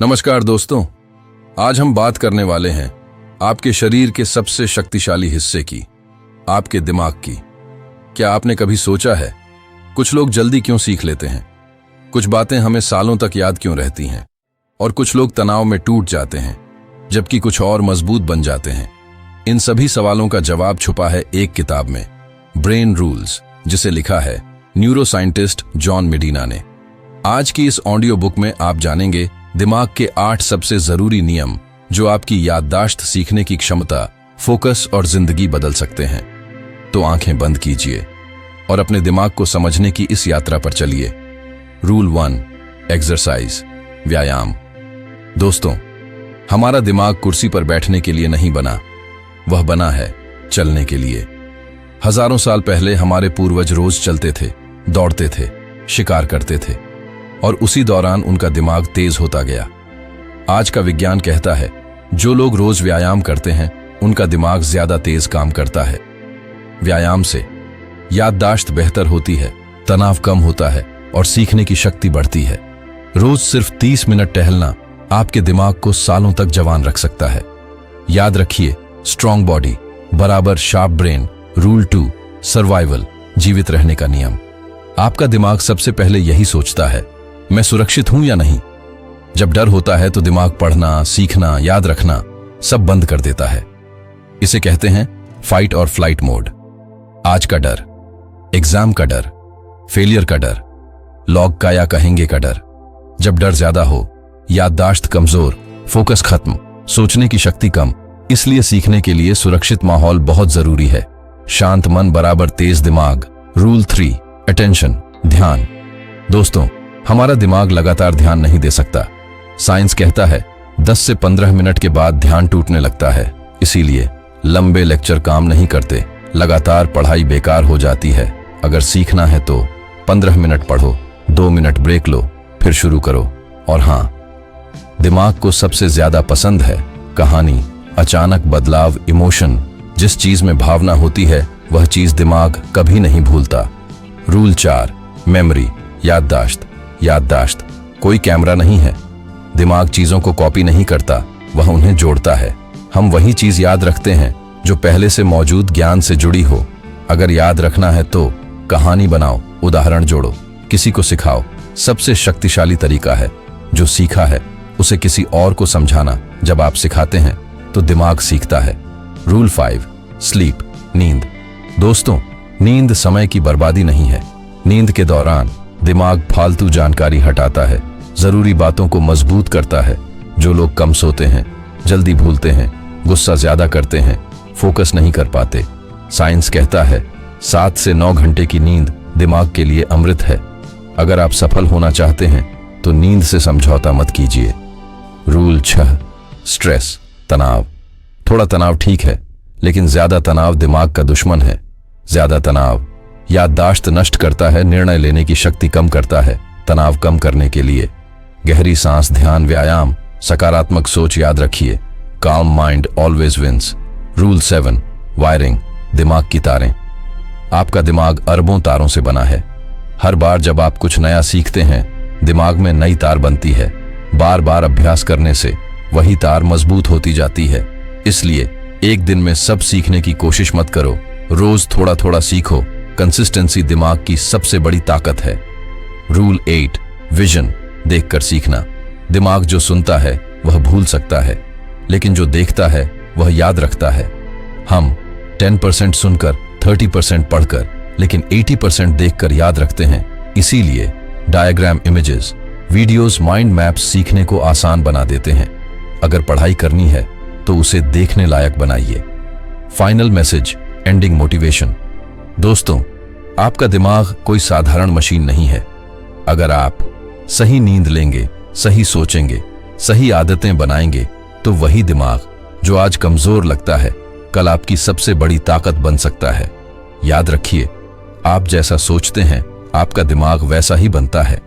नमस्कार दोस्तों, आज हम बात करने वाले हैं आपके शरीर के सबसे शक्तिशाली हिस्से की, आपके दिमाग की। क्या आपने कभी सोचा है कुछ लोग जल्दी क्यों सीख लेते हैं, कुछ बातें हमें सालों तक याद क्यों रहती हैं, और कुछ लोग तनाव में टूट जाते हैं जबकि कुछ और मजबूत बन जाते हैं। इन सभी सवालों का जवाब छुपा है एक किताब में, ब्रेन रूल्स, जिसे लिखा है न्यूरोसाइंटिस्ट जॉन मेडिना ने। आज की इस ऑडियो बुक में आप जानेंगे दिमाग के 8 सबसे जरूरी नियम जो आपकी याददाश्त, सीखने की क्षमता, फोकस और जिंदगी बदल सकते हैं। तो आंखें बंद कीजिए और अपने दिमाग को समझने की इस यात्रा पर चलिए। रूल 1, एक्सरसाइज, व्यायाम। दोस्तों, हमारा दिमाग कुर्सी पर बैठने के लिए नहीं बना, वह बना है चलने के लिए। हजारों साल पहले हमारे पूर्वज रोज चलते थे, दौड़ते थे, शिकार करते थे, और उसी दौरान उनका दिमाग तेज होता गया। आज का विज्ञान कहता है जो लोग रोज व्यायाम करते हैं उनका दिमाग ज्यादा तेज काम करता है। व्यायाम से याददाश्त बेहतर होती है, तनाव कम होता है और सीखने की शक्ति बढ़ती है। रोज सिर्फ 30 मिनट टहलना आपके दिमाग को सालों तक जवान रख सकता है। याद रखिए, स्ट्रॉन्ग बॉडी बराबर शार्प ब्रेन। रूल 2, सर्वाइवल, जीवित रहने का नियम। आपका दिमाग सबसे पहले यही सोचता है, मैं सुरक्षित हूं या नहीं। जब डर होता है तो दिमाग पढ़ना, सीखना, याद रखना सब बंद कर देता है। इसे कहते हैं फाइट और फ्लाइट मोड। आज का डर, एग्जाम का डर, फेलियर का डर, लोग क्या कहेंगे का डर। जब डर ज्यादा हो, याददाश्त कमजोर, फोकस खत्म, सोचने की शक्ति कम। इसलिए सीखने के लिए सुरक्षित माहौल बहुत जरूरी है। शांत मन बराबर तेज दिमाग। रूल 3, अटेंशन, ध्यान। दोस्तों, हमारा दिमाग लगातार ध्यान नहीं दे सकता। साइंस कहता है 10 से 15 मिनट के बाद ध्यान टूटने लगता है। इसीलिए लंबे लेक्चर काम नहीं करते, लगातार पढ़ाई बेकार हो जाती है। अगर सीखना है तो 15 मिनट पढ़ो, 2 मिनट ब्रेक लो, फिर शुरू करो। और हाँ, दिमाग को सबसे ज्यादा पसंद है कहानी, अचानक बदलाव, इमोशन। जिस चीज में भावना होती है वह चीज दिमाग कभी नहीं भूलता। रूल 4, मेमोरी, याददाश्त। याददाश्त कोई कैमरा नहीं है। दिमाग चीजों को कॉपी नहीं करता, वह उन्हें जोड़ता है। हम वही चीज याद रखते हैं जो पहले से मौजूद ज्ञान से जुड़ी हो। अगर याद रखना है तो कहानी बनाओ, उदाहरण जोड़ो, किसी को सिखाओ। सबसे शक्तिशाली तरीका है जो सीखा है उसे किसी और को समझाना। जब आप सिखाते हैं तो दिमाग सीखता है। रूल 5, स्लीप, नींद। दोस्तों, नींद समय की बर्बादी नहीं है। नींद के दौरान दिमाग फालतू जानकारी हटाता है, जरूरी बातों को मजबूत करता है। जो लोग कम सोते हैं जल्दी भूलते हैं, गुस्सा ज्यादा करते हैं, फोकस नहीं कर पाते। साइंस कहता है 7 से 9 घंटे की नींद दिमाग के लिए अमृत है। अगर आप सफल होना चाहते हैं तो नींद से समझौता मत कीजिए। रूल 6, स्ट्रेस, तनाव। थोड़ा तनाव ठीक है, लेकिन ज्यादा तनाव दिमाग का दुश्मन है। ज्यादा तनाव याददाश्त नष्ट करता है, निर्णय लेने की शक्ति कम करता है। तनाव कम करने के लिए गहरी सांस, ध्यान, व्यायाम, सकारात्मक सोच याद रखिए। Calm mind always wins. Rule 7, wiring, दिमाग की तारें। आपका दिमाग अरबों तारों से बना है। हर बार जब आप कुछ नया सीखते हैं दिमाग में नई तार बनती है। बार बार अभ्यास करने से वही तार मजबूत होती जाती है। इसलिए एक दिन में सब सीखने की कोशिश मत करो, रोज थोड़ा थोड़ा सीखो। कंसिस्टेंसी दिमाग की सबसे बड़ी ताकत है। रूल 8, विजन, देखकर सीखना। दिमाग जो सुनता है वह भूल सकता है, लेकिन जो देखता है वह याद रखता है। हम 10% सुनकर, 30% पढ़कर, लेकिन 80% देखकर याद रखते हैं। इसीलिए diagram, images, videos, mind maps सीखने को आसान बना देते हैं। अगर पढ़ाई करनी है तो उसे देखने लायक बनाइए। Final message, ending motivation. दोस्तों, आपका दिमाग कोई साधारण मशीन नहीं है। अगर आप सही नींद लेंगे, सही सोचेंगे, सही आदतें बनाएंगे तो वही दिमाग जो आज कमजोर लगता है कल आपकी सबसे बड़ी ताकत बन सकता है। याद रखिए, आप जैसा सोचते हैं आपका दिमाग वैसा ही बनता है।